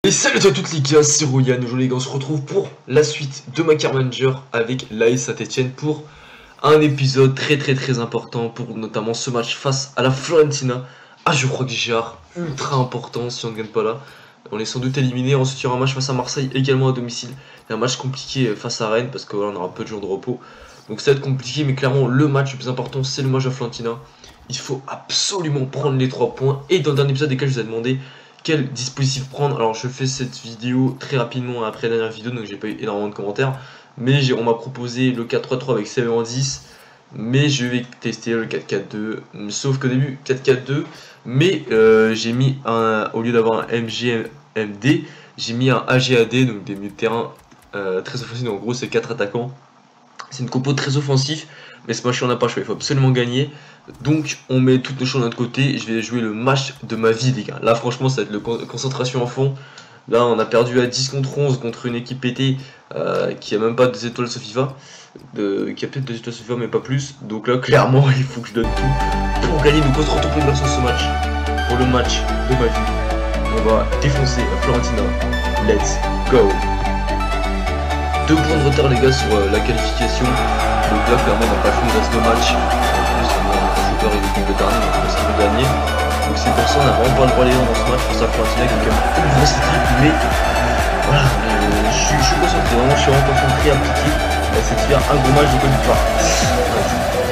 Et salut à toutes les gars, c'est Royan. Aujourd'hui les gars, on se retrouve pour la suite de ma Car Manager avec l'AS Saint-Etienne pour un épisode très important pour notamment ce match face à la Fiorentina. Ah, je crois que Gérard, ultra important si on ne gagne pas là. On est sans doute éliminé. Ensuite il y aura un match face à Marseille également à domicile. Et un match compliqué face à Rennes parce que voilà, on aura peu de jours de repos. Donc ça va être compliqué, mais clairement le match le plus important c'est le match à Fiorentina. Il faut absolument prendre les 3 points. Et dans le dernier épisode desquels je vous ai demandé quel dispositif prendre. Alors je fais cette vidéo très rapidement après la dernière vidéo, donc j'ai pas eu énormément de commentaires, mais on m'a proposé le 4-3-3 avec 7 en 10, mais je vais tester le 4-4-2, sauf qu'au début 4-4-2, mais j'ai mis un, au lieu d'avoir un MGMD, j'ai mis un AGAD, donc des milieux de terrain très offensifs. Donc en gros c'est 4 attaquants, c'est une compo très offensif, mais ce match on n'a pas le choix, il faut absolument gagner. Donc on met toutes nos chances de notre côté. Je vais jouer le match de ma vie les gars. Là franchement ça va être le concentration à fond. Là on a perdu à 10 contre 11 contre une équipe pétée qui a même pas 2 étoiles sur FIFA, qui a peut-être 2 étoiles sur FIFA mais pas plus. Donc là clairement il faut que je donne tout pour gagner. Donc on se retrouve pour ce match, pour le match de ma vie. On va défoncer la Fiorentina. Let's go. 2 points de retard les gars sur la qualification. Donc là clairement on n'a pas fini le reste de match. Il est tombé dernier, donc on va gagner. Donc c'est pour ça on n'a vraiment pas le droit d'aller dans ce match face à Fiorentina qui est quand même une grosse équipe, mais voilà, je suis concentré, vraiment je suis vraiment concentré, appliqué. C'est de faire un gros match de Côte d'Ivoire.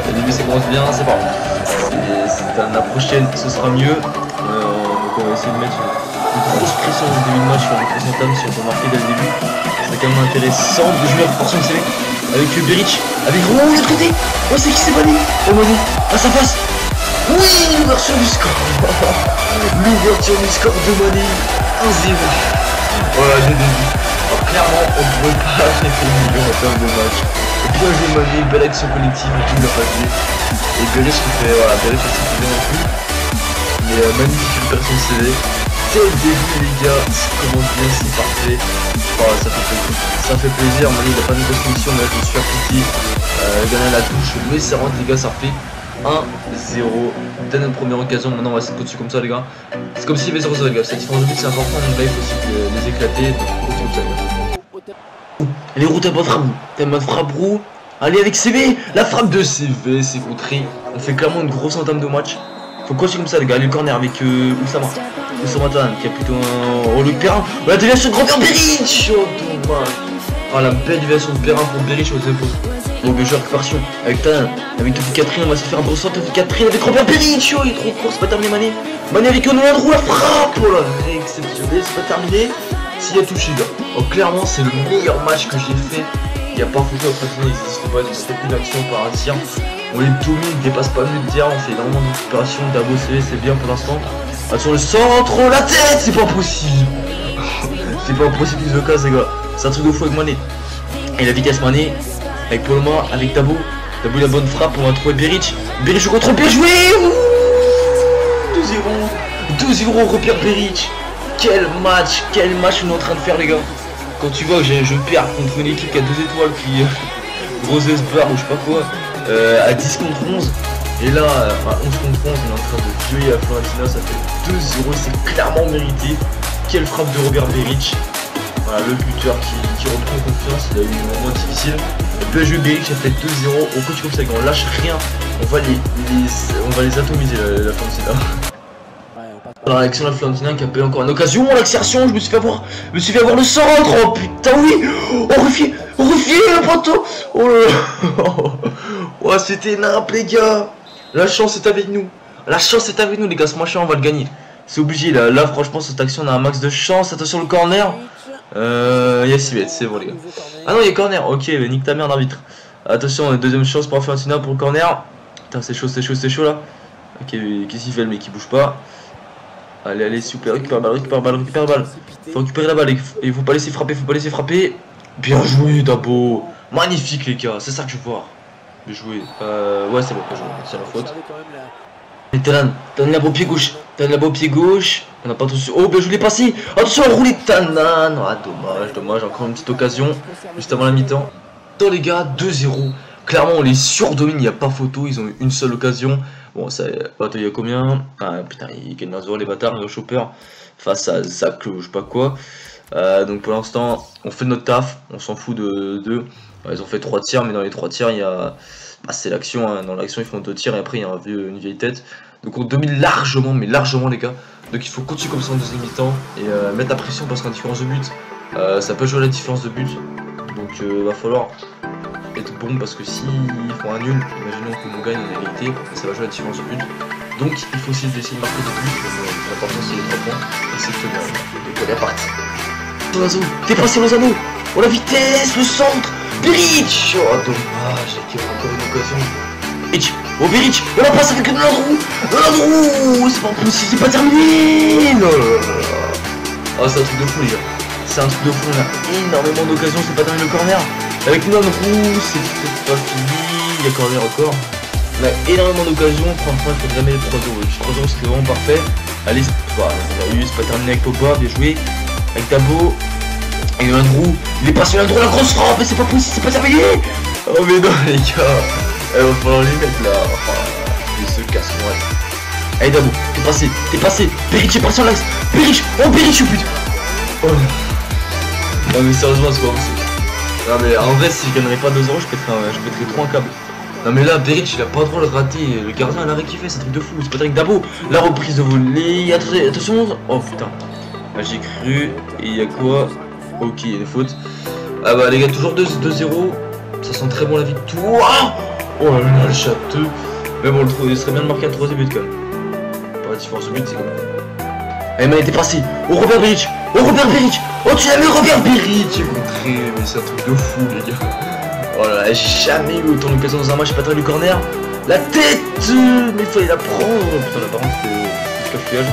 Au début ça commence bien, c'est pas grave. La prochaine ce sera mieux. Donc on va essayer de mettre une grosse pression au début de match sur les présentables si on peut marquer dès le début. C'est quand même intéressant de jouer pour son CV. Avec Beric, avec de l'autre côté. Oh c'est qui c'est Mané. Oh Mané, à sa face. Oui, l'ouverture du score. L'ouverture du score de Mané. 1-0. Voilà, j'ai dit. Alors clairement, on ne pourrait pas arrêter mieux en termes de match. Bien joué Mané, belle action collective, tout l'a pas joué. Et Beric qui fait, voilà, Beric aussi qui fait non plus. Mais magnifique récupération de CV. Dès le début les gars, comment dire, c'est parfait. Oh, ça fait plaisir. Mané il n'a pas de grosse mission, mais là je me suis appliqué. Gagner la touche, mais ça rentre les gars, ça refait 1-0. Dès notre première occasion, maintenant on va essayer de continuer comme ça les gars. C'est comme s'il y avait 0-0 les gars, cette différence de but c'est important, donc là il faut aussi les éclater. Donc continue comme ça les gars. Allez roux, t'as ma frappe roux. Allez avec CV, la frappe de CV, c'est contré. On fait clairement une grosse entame de match. Faut continuer comme ça les gars, allez le corner avec Oussama qui a plutôt un rôle de Perrin. Oh, la déviation de grand-père Beric. Oh dommage. Oh la belle déviation de Perrin pour Beric aux épaules. Donc je récupération avec Tanan, avec Tofi Catherine, on va se faire un gros sort. Tofi Catherine avec Robert Beric. Oh il est trop court, c'est pas terminé Mané. Mané avec Onandrou, la frappe. Oh là, exceptionnel, c'est pas terminé. S'il y a touché là. Oh clairement c'est le meilleur match que j'ai fait. Il n'y a pas photo après il n'existe pas, il n'existe plus d'action par un tir. On les domine, il dépasse pas le tir, on fait énormément de récupération, Dabo CV c'est bien pour l'instant. Sur le centre, oh, la tête, c'est pas possible. C'est pas possible les occasions les gars. C'est un truc de fou avec Mané. Et la vitesse Mané, avec Poloma, avec Dabo. Dabo la bonne frappe, on va trouver Beric. Beric au contrôle, bien joué. 2-0, repère Beric. Quel match on est en train de faire les gars. Quand tu vois que je perds contre une équipe qui a 2 étoiles, qui gros espoir ou je sais pas quoi, à 10 contre 11. Et là, à 11 contre 11, on est en train de tuer à Fiorentina, ça fait 2-0, c'est clairement mérité. Quelle frappe de Robert Beric. Voilà, le buteur qui reprend confiance, il a eu un moment difficile. Le jeu Beric, ça fait 2-0, on continue comme ça, on lâche rien, on va les atomiser la Fiorentina. Alors l'action de la Fiorentina qui a payé encore une occasion, l'accélération, je me suis fait avoir le centre, oh putain oui. Oh refier le poteau. Oh là là. Oh c'était nimp les gars. La chance est avec nous. Les gars, ce machin on va le gagner. C'est obligé là franchement cette action on a un max de chance. Attention le corner. Il y a 6 mètres, c'est bon les gars. Ah non il y a corner, ok mais nique ta mère d'arbitre. Attention on a une deuxième chance pour Fiorentina pour le corner. Putain c'est chaud là. Ok qu'est-ce qu'il fait le mec qui bouge pas. Allez s'il vous plaît, récupère balle. Faut récupérer la balle et faut pas laisser frapper, Bien joué Dabo. Magnifique les gars, c'est ça que je veux voir. Bien joué. Ouais c'est bon, c'est la faute. Et Tanan la balle au pied gauche. On n'a pas trop su. Oh bien je l'ai passé. Attention à rouler Tanan. Ah dommage, encore une petite occasion. Juste avant la mi-temps. Attends les gars, 2-0. Clairement on les surdomine, il n'y a pas photo, ils ont eu une seule occasion. Bon ça, attends il y a combien? Ah putain, il gagne les bâtards, le chopper. face à Zach, je sais pas quoi. Donc pour l'instant, on fait notre taf, on s'en fout de deux. Ils ont fait 3 tirs, mais dans les 3 tirs, il y a. Bah, c'est l'action, hein. Dans l'action, ils font 2 tirs et après, il y a une vieille tête. Donc on domine largement, mais largement, les gars. Donc il faut continuer comme ça en deuxième mi-temps et mettre la pression parce qu'en différence de but, ça peut jouer la différence de but. Donc va falloir être bon parce que s'ils font un nul, imaginons que nous gagne en égalité, ça va jouer la différence de but. Donc il faut aussi essayer de marquer des buts. L'important c'est les 3 points et c'est que donc on est parti. Lozano, dépassé Lozano. Oh la vitesse, le centre, Beric. Oh dommage, il y a encore une occasion. Beric, oh Beric, on la passe avec Landreau, c'est pas possible, c'est pas terminé. Non. Oh c'est un truc de fou les gars, c'est un truc de fou, on a énormément d'occasions, c'est pas terminé le corner. Avec Landreau, c'est peut-être pas fini, il y a corner encore. On a énormément d'occasions, franchement il faudrait mettre 3-0, 3-0 c'était vraiment parfait. Allez, voilà, on a eu, c'est pas terminé avec Pogba, bien joué. Avec Tabo, avec Landreau, il est passé Landreau, la grosse frappe, mais c'est pas possible, c'est pas terminé. Oh mais non les gars, il va falloir les mettre là. Ils se cassent, ouais. Allez Dabo, t'es passé, Beric est parti en l'axe, Beric, oh Beric, putain. Oh non mais sérieusement c'est pas possible. Non mais en vrai si je gagnerais pas 2-0 je pèterais trop un câble. Non mais là Beric il a pas le droit de rater, le gardien a l'arrêt qu'il fait, c'est un truc de fou, c'est pas avec Dabo, la reprise de volée, attention, oh putain. Ah, j'ai cru, et il y a quoi? Ok, il y a des fautes. Ah bah les gars, toujours 2-0, ça sent très bon la victoire. Oh là là, le châteux. Mais bon, il serait bien de marquer un 3e but quand même. Pas la différence de but, c'est comme ça. Allez, mais il était passé. Oh Robert Beric, oh Robert Beric, oh tu l'as mis Robert Beric. J'ai contré, mais c'est un truc de fou les gars. Oh là là, j'ai jamais eu autant d'occasion dans un match, j'ai pas trouvé le corner. La tête, mais il fallait la prendre. Putain, là par contre, c'était du cafouillage.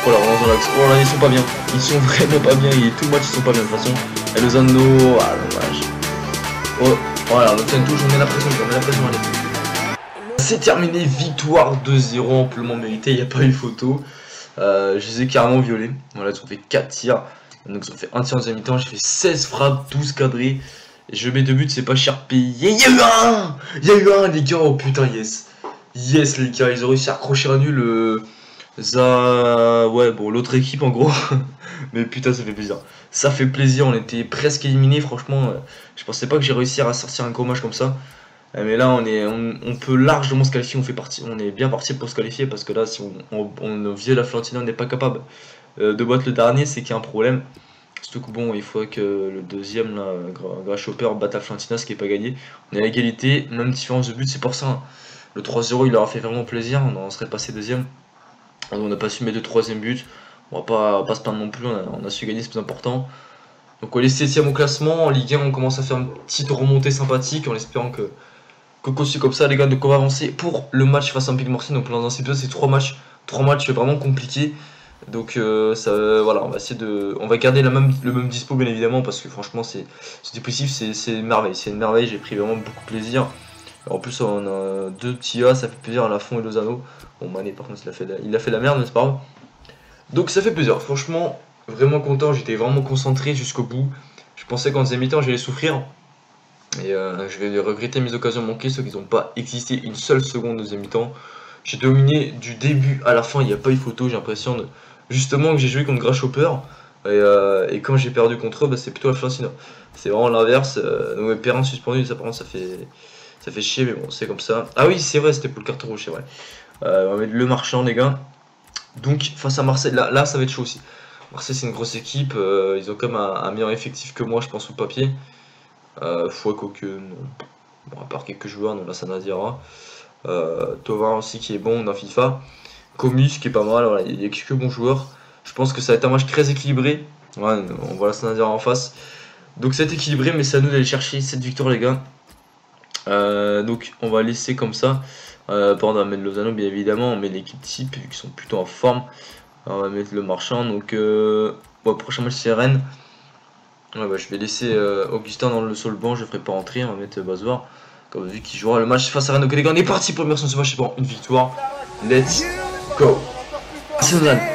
Oh là, relance dans l'axe. Oh là, ils sont pas bien. Ils sont vraiment pas bien. Tout le match, ils sont pas bien de toute façon. Et Lozano, ah dommage. Oh, voilà, on obtient touche, on met la pression, allez. C'est terminé, victoire 2-0, amplement mérité, il n'y a pas eu photo. Je les ai carrément violés. Voilà, ils ont fait 4 tirs. Donc ils ont fait un tir en deuxième mi-temps, j'ai fait 16 frappes, 12 cadrés. Et je mets 2 buts, c'est pas cher payé. Il y a eu un, les gars, oh putain, yes. Yes, les gars, ils ont réussi à accrocher un nul. Ouais, bon, l'autre équipe en gros. Mais putain, ça fait plaisir. Ça fait plaisir, on était presque éliminés, franchement. Je pensais pas que j'ai réussi à sortir un gros match comme ça. Mais là, on peut largement se qualifier, on est bien parti pour se qualifier. Parce que là, si on vient la Fiorentina, on n'est pas capable de battre le dernier, c'est qu'il y a un problème. Surtout que bon, il faut que le deuxième, là, Grasshopper, batte la Fiorentina, ce qui n'est pas gagné. On est à égalité, même différence de but, c'est pour ça. Hein. Le 3-0, il leur a fait vraiment plaisir, on en serait passé deuxième. On n'a pas su mettre de 3e but, on va pas se plaindre non plus, on a su gagner, c'est plus important. Donc on est 7ème au classement, en Ligue 1 on commence à faire une petite remontée sympathique en espérant que continue comme ça les gars, donc on va avancer pour le match face à Olympique Marseille. Donc dans cet épisode c'est 3 matchs vraiment compliqués. Donc voilà, on va essayer on va garder le même dispo bien évidemment parce que franchement c'était possible, c'est une merveille, j'ai pris vraiment beaucoup de plaisir. En plus on a 2 petits A, ça fait plaisir à la fond et Lozano. Bon Mané par contre il a fait la merde mais c'est pas grave. Donc ça fait plaisir, franchement vraiment content, j'étais vraiment concentré jusqu'au bout. Je pensais qu'en deuxième mi-temps j'allais souffrir. Et je vais regretter mes occasions manquées, ceux qui n'ont pas existé une seule seconde en deuxième mi-temps. J'ai dominé du début à la fin, il n'y a pas eu photo, j'ai l'impression justement que j'ai joué contre Grasshopper. Et quand j'ai perdu contre eux, bah, c'est plutôt la Fiorentina. C'est vraiment l'inverse. Donc Perrin suspendu, ça par contre ça fait chier, mais bon c'est comme ça. Ah oui c'est vrai, c'était pour le carton rouge, c'est vrai. On va mettre le Marchand les gars. Donc face à Marseille, là ça va être chaud aussi. Marseille c'est une grosse équipe, ils ont quand même un meilleur effectif que moi je pense au papier. Fois quoique non. Bon, à part quelques joueurs, non là ça n'a dira. Tovin aussi qui est bon dans FIFA. Comus qui est pas mal, voilà, il y a quelques bons joueurs. Je pense que ça va être un match très équilibré. Ouais, on voit la Sanadira en face. Donc c'est équilibré, mais c'est à nous d'aller chercher cette victoire les gars. Donc on va laisser comme ça. On va mettre Lozano bien évidemment, on met l'équipe type qui sont plutôt en forme. On va mettre le Marchand, donc prochain match c'est Rennes. Ouais, bah, je vais laisser Augustin dans le sol banc, je ne ferai pas rentrer, on va mettre Bazoir. Comme vu qu'il jouera le match face à Rennes. Donc les gars, on est parti pour le immersion de ce match, c'est bon, une victoire. Let's go.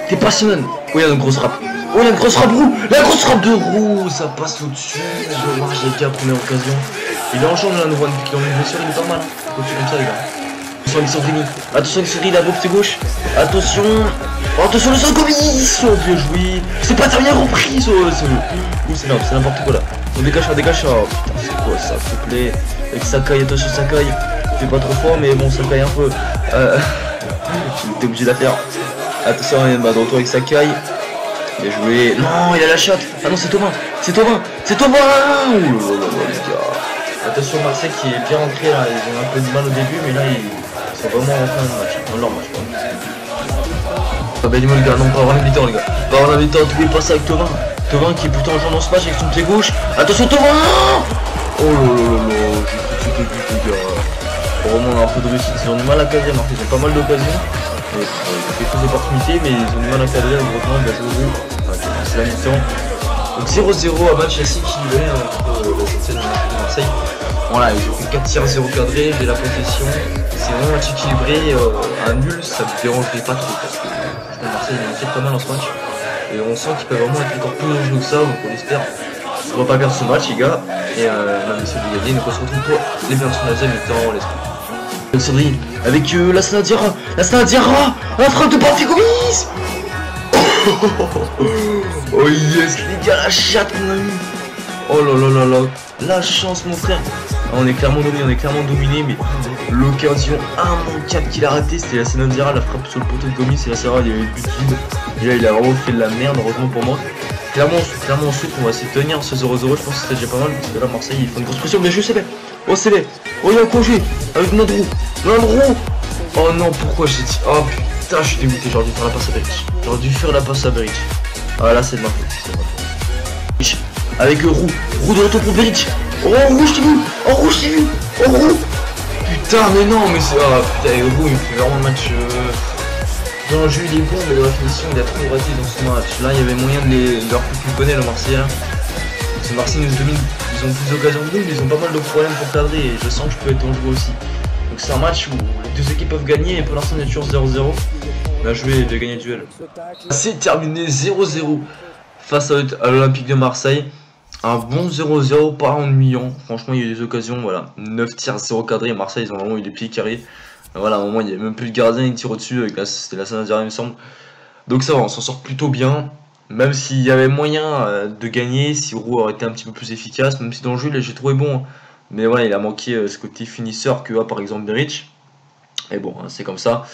T'es passionnant. Oh, il y a une grosse frappe. Oh, il y a une grosse frappe roue. La grosse frappe de roue, ça passe au-dessus. Dommage, les gars, première occasion. Il est en jaune là, nous voit depuis qu'il est en blessure, il est pas mal. Hein. Continue comme ça, les gars. Attention Alexandrini. Attention Alexandrini, la bombe c'est gauche. Attention. Oh, attention le sang Gomis. Oh bien joué. C'est pas terminé reprise. Oh, c'est n'importe quoi là. On dégage. Oh putain c'est quoi ça s'il te plaît. Avec Sakai, attention Sakai. T'es pas trop fort mais bon Sakai un peu. T'es obligé de la faire. Attention on est de retour avec Sakai. Bien joué. Non il a la shot. Ah non c'est Thomas. C'est Thomas. Oh les gars. Attention Marseille qui est bien rentré là. Ils ont un peu de mal au début mais là ils sont vraiment en fin de match. Dans leur match. Ah bah dis-moi les gars, non pas avoir mi-temps les gars. Pas avoir mi-temps, n'oubliez pas ça avec Tovin. Tovin qui est plutôt en jouant dans ce match avec son pied gauche. Attention Tovin. Oh là, j'ai cru que c'était but les gars. Vraiment on a un peu de réussite, ils ont du mal à cadrer, ils ont pas mal d'occasions. Ils ont quelques opportunités mais ils ont du mal à cadrer, heureusement il a joué. C'est la mi-temps. Donc 0-0 à match assez équilibré entre cette scène de Marseille. Voilà, ils ont fait 4 tirs 0 cadré, j'ai la possession. C'est vraiment un match équilibré, un nul ça me dérangerait pas trop parce que Marseille il est pas mal dans ce match. Et on sent qu'il peut vraiment être encore plus dangereux que ça, donc on espère. On va pas perdre ce match les gars. Et on a essayé de gagner, donc on se retrouve pour les versions de la deuxième mi-temps, on l'espère. Cédric avec la Sanadiara, la frappe de Barthégomis. Oh yes les gars, la chatte qu'on a eu. Oh là, la chance mon frère. On est clairement dominé, mais l'occasion immanquable qu'il a raté, c'était la Sanadiara, la frappe sur le poteau de Gomis, et là ça va, il y avait le but vide. Et là il a vraiment fait de la merde, heureusement pour moi. Clairement ensuite on va essayer de tenir ce 0-0, je pense que c'était déjà pas mal, parce que là Marseille ils font une grosse pression, mais je sais. Oh c'est bien. Oh il y a un congé avec Landreau. Oh non, pourquoi j'ai dit. Oh putain, je suis dégoûté, j'aurais dû faire la passe à Beric. Ah là c'est de ma faute, avec Roux de retour pour Beric. Oh rouge t'es vu. Putain mais non mais c'est. Ah putain Roux il me fait vraiment un match. Dans le jeu il est bon mais dans la finition il a trop raté dans ce match. Là il y avait moyen de leur couper le Marseille là. Parce que Marseille nous domine, ils ont plus d'occasions que nous mais ils ont pas mal de problèmes pour cadrer et je sens que je peux être dangereux aussi. Donc c'est un match où les deux équipes peuvent gagner et pour l'instant on est toujours 0-0. On a joué de gagner le duel. C'est terminé 0-0 face à l'Olympique de Marseille. Un bon 0-0, pas ennuyant. Franchement, il y a eu des occasions. Voilà, 9 tirs, 0 cadré. Marseille, ils ont vraiment eu des pieds carrés. Voilà, à un moment, il n'y avait même plus de gardien. Ils tirent au-dessus. C'était la Sanadiara, il me semble. Donc, ça va, on s'en sort plutôt bien. Même s'il y avait moyen de gagner, si Roux aurait été un petit peu plus efficace. Même si dans le jeu, j'ai trouvé bon. Hein. Mais voilà, il a manqué ce côté finisseur que a par exemple Beric. Et bon, hein, c'est comme ça.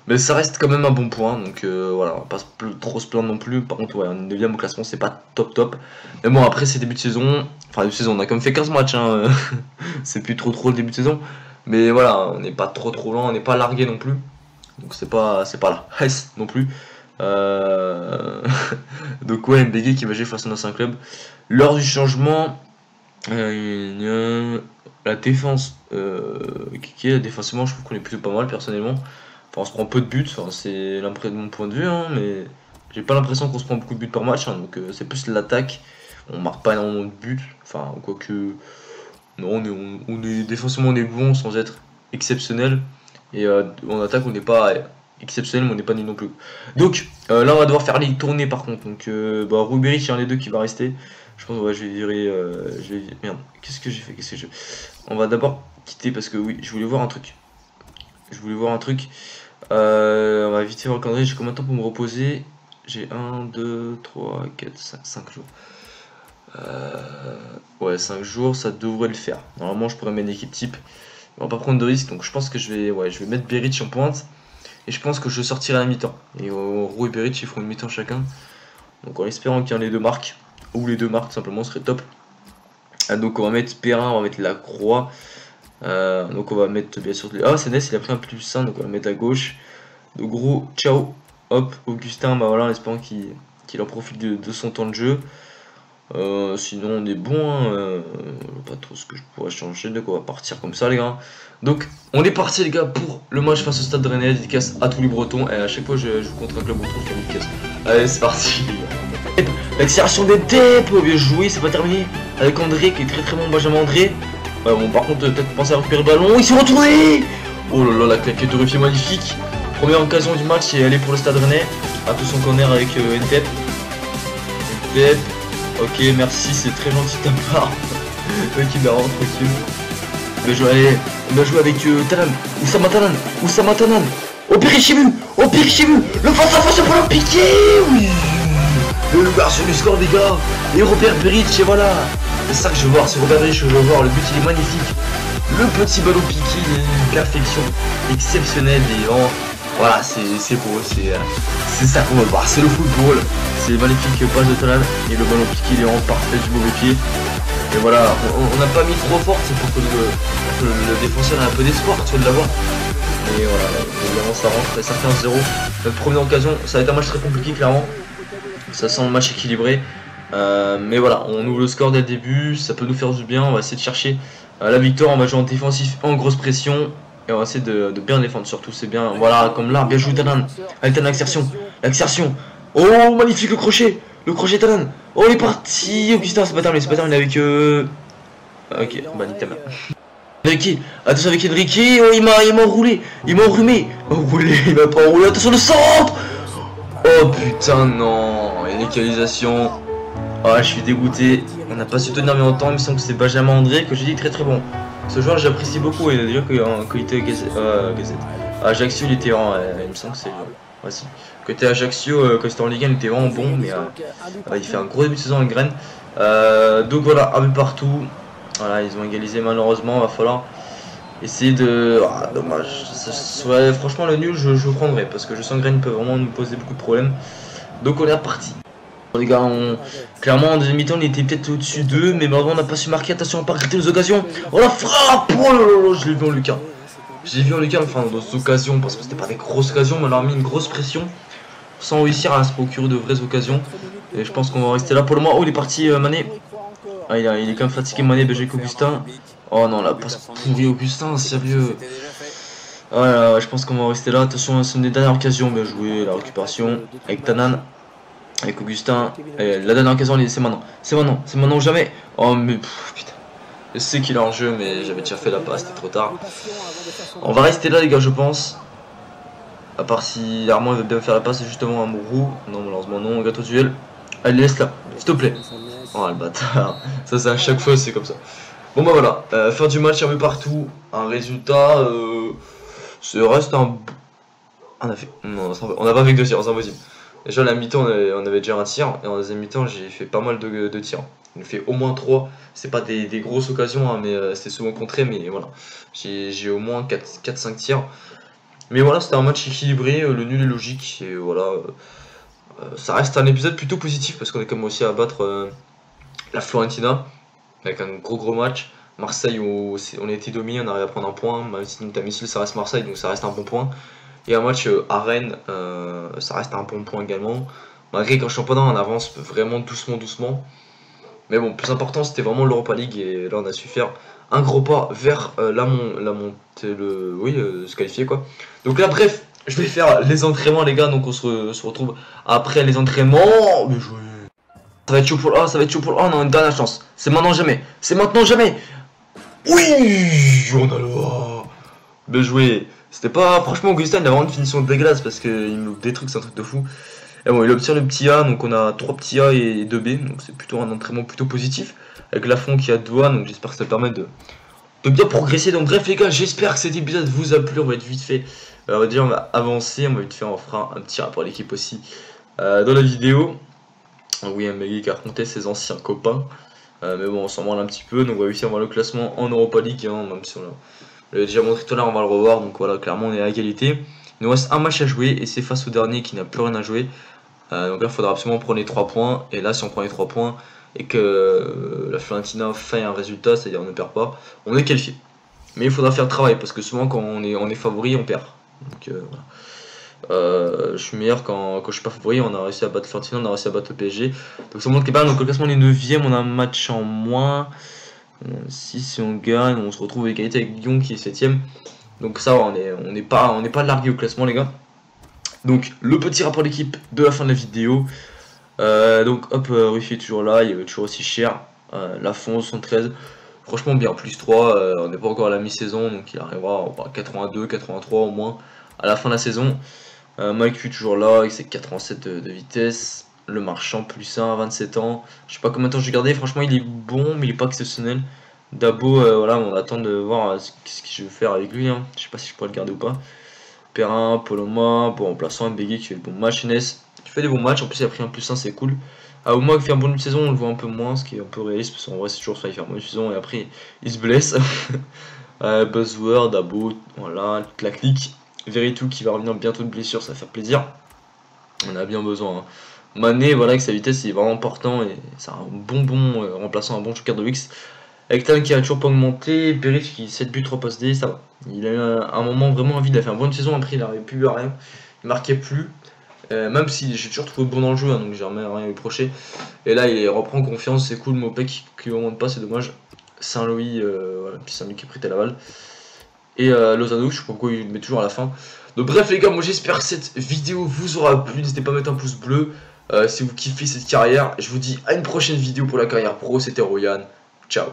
Mais ça reste quand même un bon point, donc voilà, on va pas trop se plaindre non plus. Par contre, ouais, on est 9ème au classement, c'est pas top. Mais bon, après, c'est début de saison. Enfin, début de saison, on a quand même fait 15 matchs, hein. C'est plus trop le début de saison. Mais voilà, on n'est pas trop lent, on n'est pas largué non plus. Donc c'est pas la Hesse non plus. Donc ouais, Mbege qui va jouer face à notre club. Lors du changement, la défense, qui est défensivement, je trouve qu'on est plutôt pas mal personnellement. Enfin, on se prend peu de buts, enfin, c'est mon point de vue, hein, mais j'ai pas l'impression qu'on se prend beaucoup de buts par match, hein, donc c'est plus l'attaque. On marque pas énormément de buts, enfin, quoique. Non, on est défensivement on est bon sans être exceptionnel, et en attaque on n'est pas exceptionnel, mais on n'est pas nul non plus. Donc là on va devoir faire les tournées par contre, donc Roux Beric, il y a un des deux qui va rester. Je pense ouais, je vais virer. Merde, qu'est-ce que j'ai fait? On va d'abord quitter parce que oui, je voulais voir un truc. On va vite voir le calendrier. J'ai combien de temps pour me reposer? J'ai 1, 2, 3, 4, 5 jours. Ouais, 5 jours, ça devrait le faire. Normalement, je pourrais mettre une équipe type. On va pas prendre de risque, donc je pense que je vais mettre Beric en pointe. Et je pense que je sortirai à la mi-temps. Et Roux et Beric, ils feront une mi-temps chacun. Donc en espérant qu'il y en ait les deux marques. Ou les deux marques, simplement, ce serait top. Donc on va mettre Perrin, on va mettre la croix. Donc on va mettre bien sûr. Ah, c'est Ness, il a pris un plus 1, donc on va le mettre à gauche. Donc gros, ciao. Hop, Augustin, bah voilà, en espérant qu'il en profite de son temps de jeu. Sinon on est bon, hein, pas trop ce que je pourrais changer, donc on va partir comme ça les gars. Donc on est parti les gars pour le match face au Stade Rennais, dédicace à tous les Bretons, et à chaque fois je joue contre un club breton, je fais une dédicace. Allez c'est parti les gars. L'accélération des dépôts, bien joué, c'est pas terminé, avec André qui est très bon, Benjamin André. Ouais bon par contre peut-être penser à récupérer le ballon, il s'est retourné. Oh là là, la claquette de Ruffier magnifique. Première occasion du match, c'est aller pour le Stade Rennais. Attention corner avec Ntep. Ok, merci, c'est très gentil de ta part. L'équipe la rentre tranquille. Bien joué, allez, bien joué avec Tanan. Oussama Tanan. Au Périchibu, le face à face pour le piqué. Oui. Le garçon du score, les gars. Et Robert Beric, et voilà. C'est ça que je veux voir, c'est Robert Beric que je veux voir. Le but il est magnifique. Le petit ballon piqué, il est une perfection exceptionnelle. Et vraiment, voilà, c'est beau, c'est ça qu'on veut voir. C'est le football. C'est magnifique passe de Tanan. Et le ballon piqué, il est en parfait du mauvais pied. Et voilà, on n'a pas mis trop fort, c'est pour que le défenseur ait un peu d'espoir, tu vois, de l'avoir. Et voilà, évidemment ça rentre, et ça fait 1-0. Notre première occasion, ça va être un match très compliqué clairement. Ça sent le match équilibré. Mais voilà, on ouvre le score dès le début, ça peut nous faire du bien, on va essayer de chercher la victoire, on va jouer en défensif, en grosse pression. Et on va essayer de bien défendre surtout, c'est bien. Voilà, comme là, bien joué Tanan. Avec Tanan, l'accélération. Oh, magnifique le crochet Tanan. Oh, il est parti. Augustin, c'est pas terminé avec ok, bah nique ta mère. Avec qui? Attention avec Enrique. Oh, il m'a enroulé. Il m'a enrhumé. Enroulé, il m'a pas enroulé. Attention le centre. Oh putain, non. Égalisation. Ah, je suis dégoûté. On n'a pas su tenir bien longtemps. Il me semble que c'est Benjamin André que j'ai dit très très bon. Ce joueur, j'apprécie beaucoup. Il a déjà qu'il était Ajaccio, il était vraiment. Il me semble que c'est. Voici. Côté Ajaccio, quand c'était en Ligue 1, il était vraiment bon, mais il fait un gros début de saison avec Rennes. Donc voilà, un but partout. Voilà, ils ont égalisé malheureusement, va falloir essayer de... Ah, dommage. Ouais, franchement, le nul, je prendrais, parce que je sens que Rennes peut vraiment nous poser beaucoup de problèmes. Donc on est reparti. Les gars, clairement en deuxième mi-temps, on était peut-être au-dessus d'eux, mais malheureusement, on n'a pas su marquer. Attention, on n'a pas regretté les occasions. Oh la frappe! Oh là là, je l'ai vu en Lucas. J'ai vu en Lucas, enfin, dans des occasions, parce que c'était pas des grosses occasions, mais on leur a mis une grosse pression sans réussir à se procurer de vraies occasions. Et je pense qu'on va rester là pour le moment. Oh, il est parti, Mané. Ah, il est quand même fatigué, Mané, Belgique, Augustin. Oh non, la passe pourrie, Augustin, sérieux. Voilà, je pense qu'on va rester là. Attention, c'est une des dernières occasions. Bien joué, la récupération avec Tanan, avec Augustin. Et la dernière occasion, c'est maintenant. C'est maintenant ou jamais. Oh, mais putain. Je sais qu'il est en jeu, mais j'avais déjà fait la passe, c'était trop tard. On va rester là, les gars, je pense. À part si Armand veut bien faire la passe justement à Mourou. Non, malheureusement, non, gâteau duel. Allez, laisse là, s'il te plaît. Oh, le bâtard. Ça, c'est à chaque fois, c'est comme ça. Bon, bah voilà. Fin du match, un peu partout. Un résultat. Ça reste un. On a fait. Non, on n'a pas fait que 2 tirs, c'est impossible. Déjà, à la mi-temps, on avait déjà un tir. Et en deuxième mi-temps, j'ai fait pas mal de tirs. On a fait au moins 3. C'est pas des grosses occasions, hein, mais c'était souvent contré. Mais voilà. J'ai au moins 4-5 tirs. Mais voilà, c'était un match équilibré. Le nul est logique. Et voilà. Ça reste un épisode plutôt positif parce qu'on est quand même aussi à battre la Fiorentina. Avec un gros match. Marseille, on a été dominé, on arrive à prendre un point. Même si notre domicile, ça reste Marseille, donc ça reste un bon point. Et un match à Rennes, ça reste un bon point également. Malgré qu'en championnat, on avance vraiment doucement. Mais bon, plus important, c'était vraiment l'Europa League. Et là, on a su faire un gros pas vers la montée, se qualifier quoi. Donc là, bref, je vais faire les entraînements, les gars. Donc on se retrouve après les entraînements. Mais ça va être chaud pour le 1, on a une dernière chance. C'est maintenant jamais. Oui, on a le A. Bien joué. C'était pas... Franchement, Augustin, il a vraiment une finition dégueulasse parce qu'il me loupe des trucs, c'est un truc de fou. Et bon, il obtient le petit A, donc on a 3 petits A et 2 B. Donc c'est plutôt un entraînement plutôt positif. Avec Lafont qui a 2 A, donc j'espère que ça permet de bien progresser. Donc bref les gars, j'espère que cet épisode vous a plu. On va être vite fait. On va avancer, on fera un petit rapport à l'équipe aussi dans la vidéo. Oui, un mec qui affrontait ses anciens copains. Mais bon, on s'en branle un petit peu. Donc on va réussir à voir le classement en Europa League. Hein, même si on l'a déjà montré tout à l'heure, on va le revoir. Donc voilà, clairement, on est à égalité. Il nous reste un match à jouer et c'est face au dernier qui n'a plus rien à jouer. Donc là, il faudra absolument prendre les 3 points. Et là, si on prend les 3 points et que la Fiorentina fait un résultat, c'est-à-dire on ne perd pas, on est qualifié. Mais il faudra faire le travail parce que souvent, quand on est favori, on perd. Donc voilà. Je suis meilleur quand je suis pas favori. On a réussi à battre Fiorentina, on a réussi à battre le PSG. Donc ça montre qu'il pas. Donc le classement on est 9ème, on a un match en moins. Si on gagne, on se retrouve à égalité avec Lyon qui est 7ème. Donc ça va, on n'est pas largué au classement les gars. Donc le petit rapport d'équipe de la fin de la vidéo. Donc hop, Ruffier est toujours là, il est toujours aussi cher. Lafont 73. Franchement bien, plus 3, on n'est pas encore à la mi-saison, donc il arrivera à 82, 83 au moins à la fin de la saison. Mike Q toujours là avec ses 87 de vitesse. Le marchand plus 1 à 27 ans. Je sais pas combien de temps j'ai gardé. Franchement il est bon mais il est pas exceptionnel. Dabo, voilà, on attend de voir ce que je vais faire avec lui. Hein. Je sais pas si je pourrais le garder ou pas. Perrin, Poloma, bon, remplaçant Mbégé qui fait le bon match. Inès qui fait des bons matchs. En plus, il a pris un +1, c'est cool. Au moins, qu'il fait un bon début de saison, on le voit un peu moins, ce qui est un peu réaliste. Parce qu'en vrai, c'est toujours ça, il fait un bon début de saison et après, il se blesse. Buzzword, Dabo, voilà, toute la clique. Veritou qui va revenir bientôt de blessure, ça va faire plaisir. On a bien besoin. Hein. Mané, voilà, avec sa vitesse, il est vraiment important et c'est un bon remplaçant, un bon joker de Wix. Avec Tan qui a toujours pas augmenté, Berich qui 7 buts, 3 passes D, ça va. Il a eu un moment vraiment envie, il a fait une bonne saison, après il n'arrivait plus à rien, il marquait plus. Même si j'ai toujours trouvé bon dans le jeu, hein, donc j'ai rien à lui reprocher. Et là il reprend confiance, c'est cool, Mopek qui augmente pas, c'est dommage. Saint-Louis, voilà, puis Saint-Louis qui a pris Laval. Et Lozano, je sais pas pourquoi il le met toujours à la fin. Donc bref les gars, moi j'espère que cette vidéo vous aura plu, n'hésitez pas à mettre un pouce bleu si vous kiffez cette carrière. Je vous dis à une prochaine vidéo pour la carrière pro, c'était Royan, ciao.